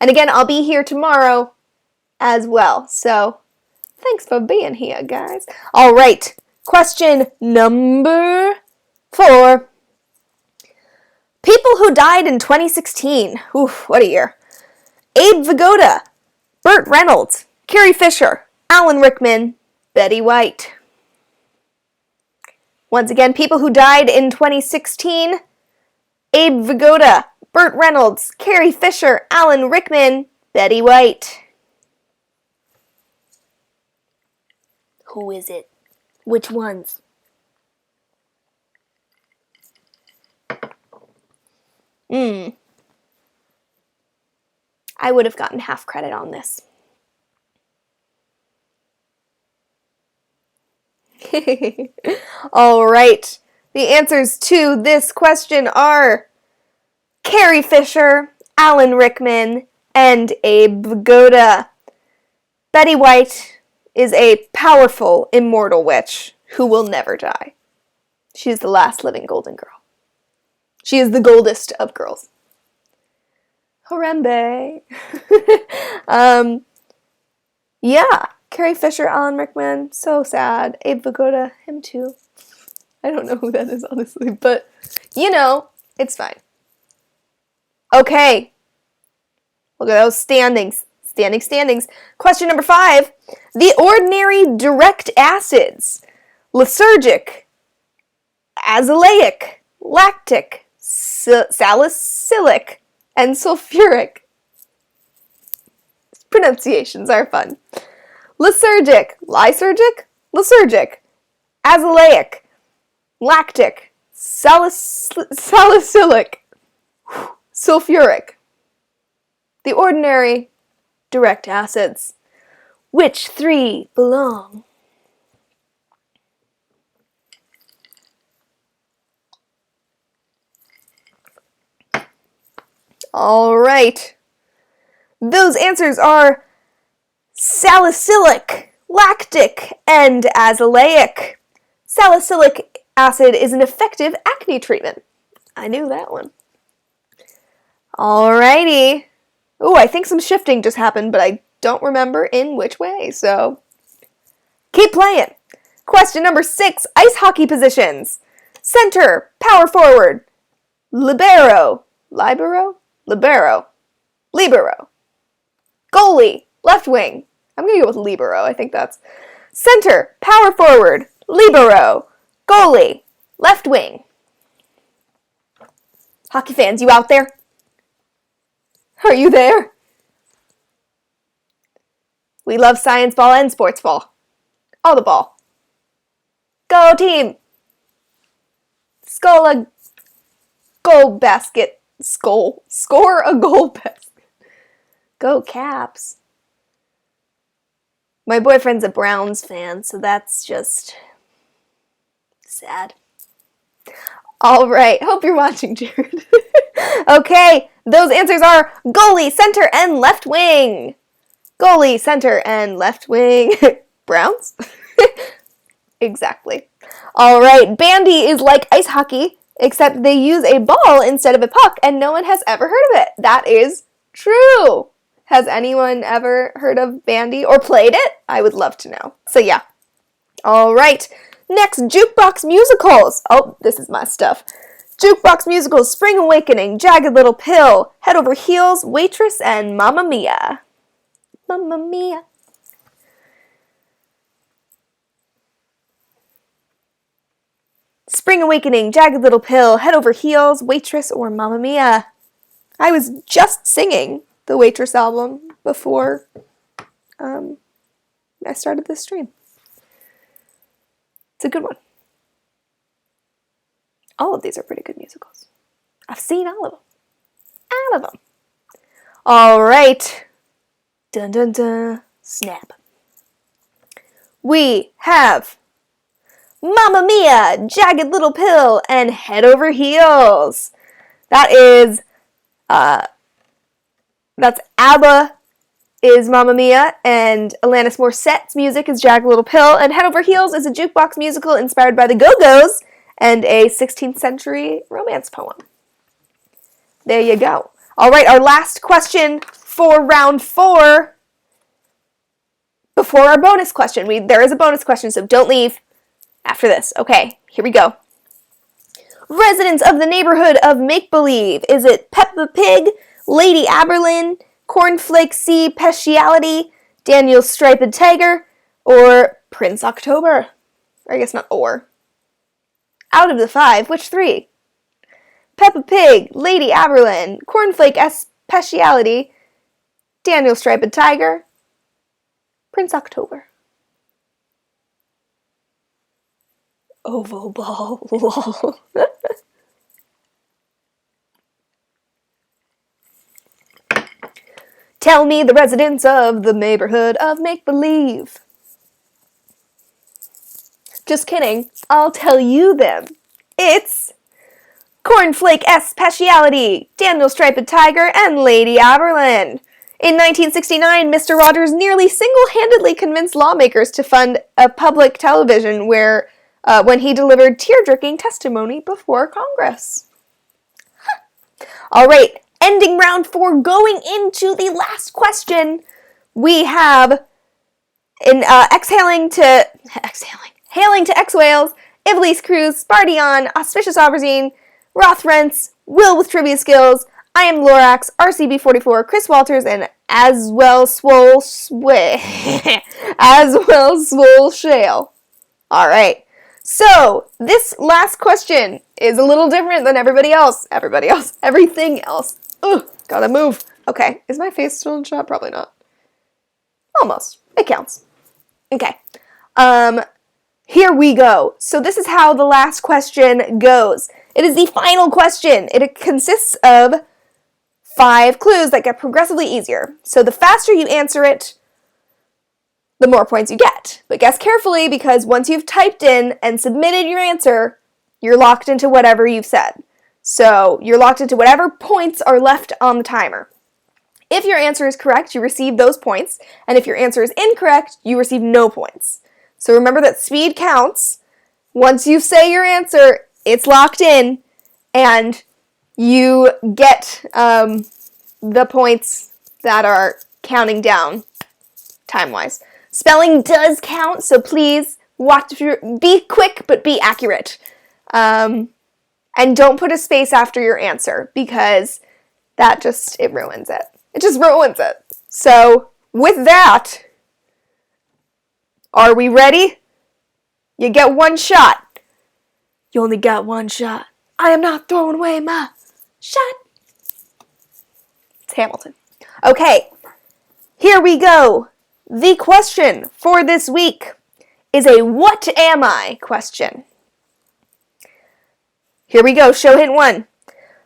And again, I'll be here tomorrow as well. So thanks for being here, guys. All right, question number 4. People who died in 2016. Oof, what a year. Abe Vigoda, Burt Reynolds, Carrie Fisher, Alan Rickman, Betty White. Once again, people who died in 2016. Abe Vigoda, Burt Reynolds, Carrie Fisher, Alan Rickman, Betty White. Who is it? Which ones? I would have gotten half credit on this. All right. The answers to this question are Carrie Fisher, Alan Rickman, and Abe Vigoda. Betty White is a powerful, immortal witch who will never die. She is the last living golden girl. She is the goldest of girls. Harambe. Yeah, Carrie Fisher, Alan Rickman, so sad. Abe Vigoda, him too. I don't know who that is, honestly, but you know, it's fine. Okay. Look at those standings. Standings. Question number 5. The ordinary direct acids. Lysergic, azelaic, lactic, salicylic, and sulfuric. Pronunciations are fun. Lysergic, azelaic, lactic, salicylic, sulfuric. The ordinary direct acids. Which 3 belong? All right. Those answers are salicylic, lactic, and azelaic. Salicylic acid is an effective acne treatment. I knew that one. Alrighty. Oh, I think some shifting just happened, but I don't remember in which way, so keep playing. Question number 6, ice hockey positions. Center, power forward, libero. Goalie, left wing. I'm going to go with libero. I think that's center, power forward, libero, goalie, left wing. Hockey fans, you out there? Are you there? We love science ball and sports ball. All the ball. Go team! Score a goal basket. Go Caps. My boyfriend's a Browns fan, so that's just sad. All right, hope you're watching, Jared. Okay, those answers are goalie, center, and left wing. Goalie, center, and left wing. Browns? Exactly. All right, bandy is like ice hockey, except they use a ball instead of a puck, and no one has ever heard of it. That is true. Has anyone ever heard of bandy or played it? I would love to know. So yeah. All right. Next, Jukebox Musicals. Oh, this is my stuff. Jukebox Musicals, Spring Awakening, Jagged Little Pill, Head Over Heels, Waitress, and Mamma Mia. Mamma Mia. Spring Awakening, Jagged Little Pill, Head Over Heels, Waitress, or Mamma Mia. I was just singing the Waitress album before I started this stream. It's a good one. All of these are pretty good musicals. I've seen all of them. All of them. All right. Dun dun dun. Snap. We have Mamma Mia, Jagged Little Pill, and Head Over Heels. That's ABBA is Mamma Mia, and Alanis Morissette's music is Jagged Little Pill, and Head Over Heels is a jukebox musical inspired by the Go-Go's and a 16th century romance poem. There you go. All right, our last question for round 4. Before our bonus question, there is a bonus question, so don't leave after this. Okay, here we go. Residents of the neighborhood of make-believe. Is it Peppa Pig, Lady Aberlin, Cornflake C. Speciality, Daniel's Striped Tiger, or Prince October? Or I guess not or. Out of the 5, which 3? Peppa Pig, Lady Aberlin, Cornflake S. Speciality, Daniel's Striped Tiger, Prince October. Oval ball, lol. Tell me the residents of the neighborhood of make-believe. Just kidding. I'll tell you them. It's Cornflake S. Speciality, Daniel Striped Tiger, and Lady Aberlin. In 1969, Mr. Rogers nearly single-handedly convinced lawmakers to fund a public television when he delivered tear-jerking testimony before Congress. All right. Ending round 4, going into the last question, we have hailing to X-Whales, Ivelisse Cruz, Spardion, Auspicious Aubergine, Roth Rents, Will with Trivia Skills, I am Lorax, RCB44, Chris Walters, and as well swole shale. Alright, so this last question is a little different than everything else. Ugh, gotta move. Okay, is my face still in shot? Probably not. Almost. It counts. Okay. Here we go. So this is how the last question goes. It is the final question. It consists of 5 clues that get progressively easier. So the faster you answer it, the more points you get. But guess carefully, because once you've typed in and submitted your answer, you're locked into whatever you've said. So you're locked into whatever points are left on the timer. If your answer is correct, you receive those points, and if your answer is incorrect, you receive no points. So remember that speed counts. Once you say your answer, it's locked in, and you get the points that are counting down time-wise. Spelling does count, so please be quick, but be accurate. And don't put a space after your answer, because that it ruins it. It just ruins it. So, with that, are we ready? You get 1 shot. You only got 1 shot. I am not throwing away my shot. It's Hamilton. Okay, here we go. The question for this week is a what am I question. Here we go, show hint 1.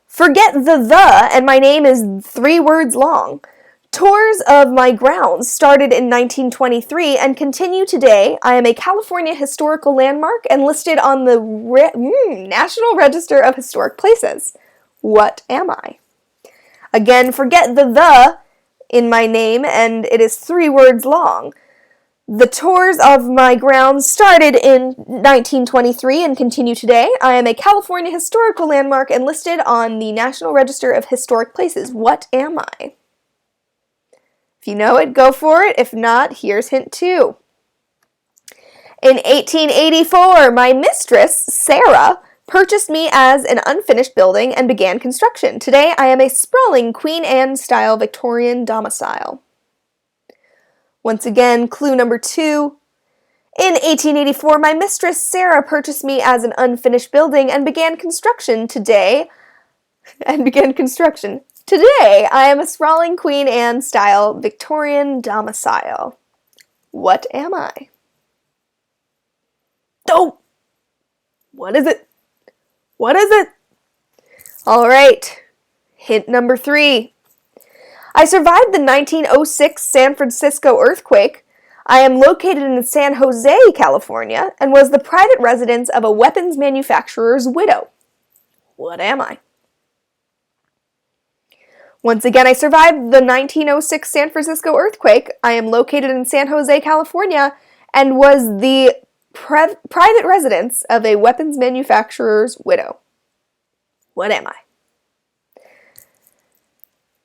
Forget the, and my name is 3 words long. Tours of my grounds started in 1923 and continue today. I am a California historical landmark and listed on the National Register of Historic Places. What am I? Again, forget the in my name, and it is 3 words long. The tours of my grounds started in 1923 and continue today. I am a California historical landmark and listed on the National Register of Historic Places. What am I? If you know it, go for it. If not, here's hint 2. In 1884, my mistress, Sarah, purchased me as an unfinished building and began construction. Today, I am a sprawling Queen Anne-style Victorian domicile. Once again, clue number 2. In 1884, my mistress, Sarah, purchased me as an unfinished building and began construction. Today, I am a sprawling Queen Anne-style Victorian domicile. What am I? Oh! What is it? All right. Hint number 3. I survived the 1906 San Francisco earthquake. I am located in San Jose, California, and was the private residence of a weapons manufacturer's widow. What am I? Once again, I survived the 1906 San Francisco earthquake. I am located in San Jose, California, and was the private residence of a weapons manufacturer's widow. What am I?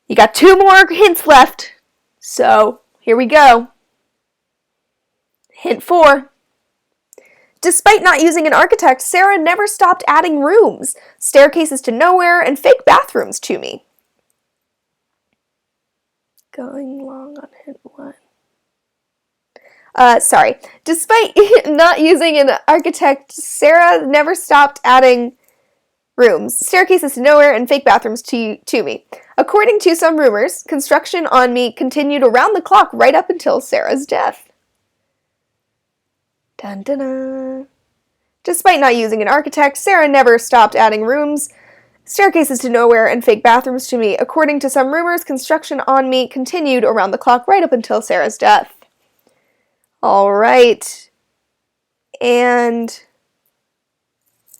You got 2 more hints left, so here we go. Hint 4. Despite not using an architect, Sarah never stopped adding rooms, staircases to nowhere, and fake bathrooms to me. Going long on hint 1. Despite not using an architect, Sarah never stopped adding rooms, staircases to nowhere, and fake bathrooms to me. According to some rumors, construction on me continued around the clock right up until Sarah's death. Dun dun dun. Despite not using an architect, Sarah never stopped adding rooms, staircases to nowhere, and fake bathrooms to me. According to some rumors, construction on me continued around the clock right up until Sarah's death. All right. And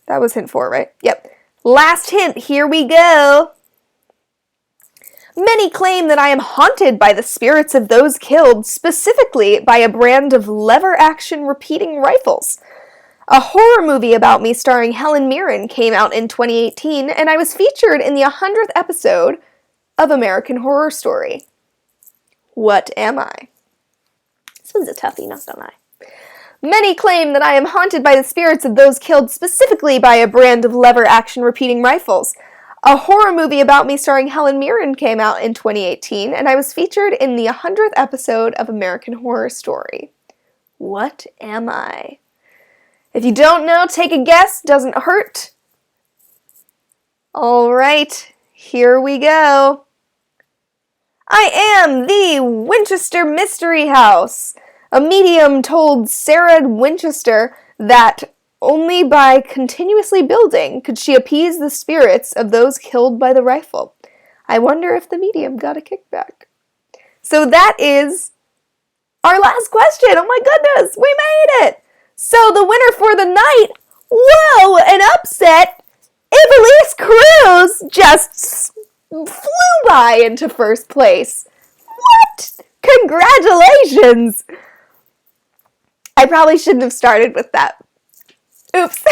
that was hint 4, right? Yep. Last hint, here we go. Many claim that I am haunted by the spirits of those killed, specifically by a brand of lever-action repeating rifles. A horror movie about me starring Helen Mirren came out in 2018, and I was featured in the 100th episode of American Horror Story. What am I? This one's a toughie, not gonna lie. Many claim that I am haunted by the spirits of those killed specifically by a brand of lever-action repeating rifles. A horror movie about me starring Helen Mirren came out in 2018, and I was featured in the 100th episode of American Horror Story. What am I? If you don't know, take a guess. Doesn't hurt. All right, here we go. I am the Winchester Mystery House. A medium told Sarah Winchester that only by continuously building could she appease the spirits of those killed by the rifle. I wonder if the medium got a kickback. So that is our last question. Oh my goodness, we made it! So the winner for the night, whoa, an upset! Ivelisse Cruz just flew by into first place. What? Congratulations! I probably shouldn't have started with that. Oops.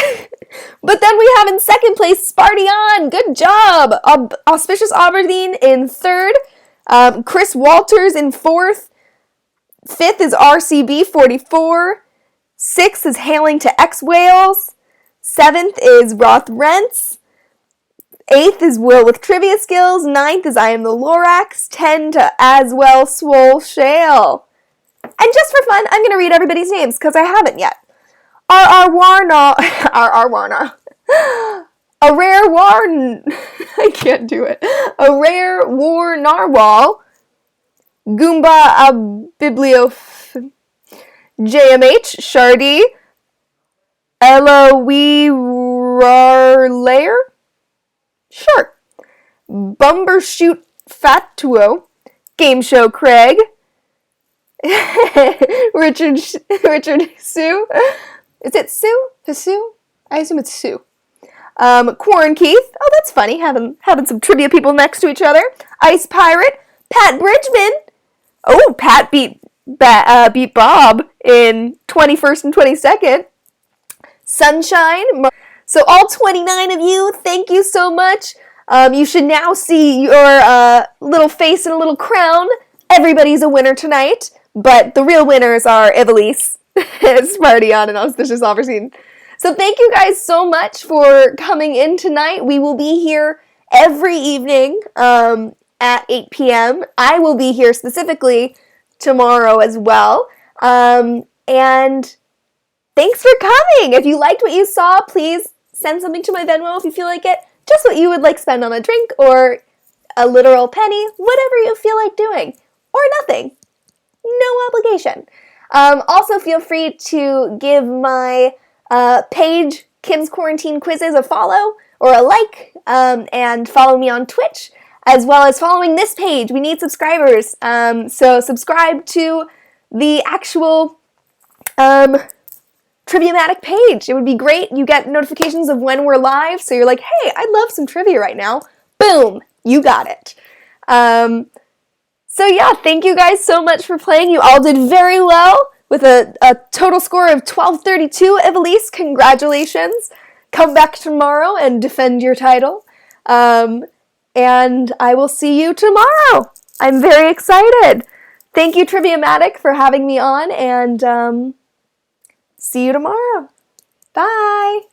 But then we have in second place Spartian. Good job. Auspicious Aberdeen in third. Chris Walters in fourth. Fifth is RCB 44. Sixth is Hailing to X Wales. Seventh is Roth Rents. Eighth is Will with Trivia Skills. Ninth is I Am the Lorax. 10 to Aswell Swole Shale. And just for fun, I'm going to read everybody's names because I haven't yet. Warna. A Rare Warn. I can't do it. A Rare War Narwhal. Goomba Bibliof. JMH. Shardy. Eloise Rarlayer. Sure. Bumbershoot Fatuo. Game Show Craig. Richard Sue. Is it Sue? Sue? I assume it's Sue. Quarren Keith. Oh, that's funny, having some trivia people next to each other. Ice Pirate. Pat Bridgman. Oh, Pat beat Bob in 21st and 22nd. Sunshine. So all 29 of you, thank you so much. You should now see your little face in a little crown. Everybody's a winner tonight, but the real winners are Ivelisse, Spartian, and Auspicious Aberdeen. So thank you guys so much for coming in tonight. We will be here every evening at 8 p.m. I will be here specifically tomorrow as well. And thanks for coming. If you liked what you saw, please send something to my Venmo if you feel like it. Just what you would like spend on a drink or a literal penny, whatever you feel like doing. Or nothing. No obligation. Also, feel free to give my page, Kim's Quarantine Quizzes, a follow or a like, and follow me on Twitch, as well as following this page. We need subscribers. So subscribe to the actual Triviamatic page. It would be great. You get notifications of when we're live, so you're like, hey, I'd love some trivia right now. Boom, you got it. So yeah, thank you guys so much for playing. You all did very well with a total score of 1232. Ivelisse, congratulations. Come back tomorrow and defend your title. And I will see you tomorrow. I'm very excited. Thank you, Triviamatic, for having me on, and see you tomorrow. Bye.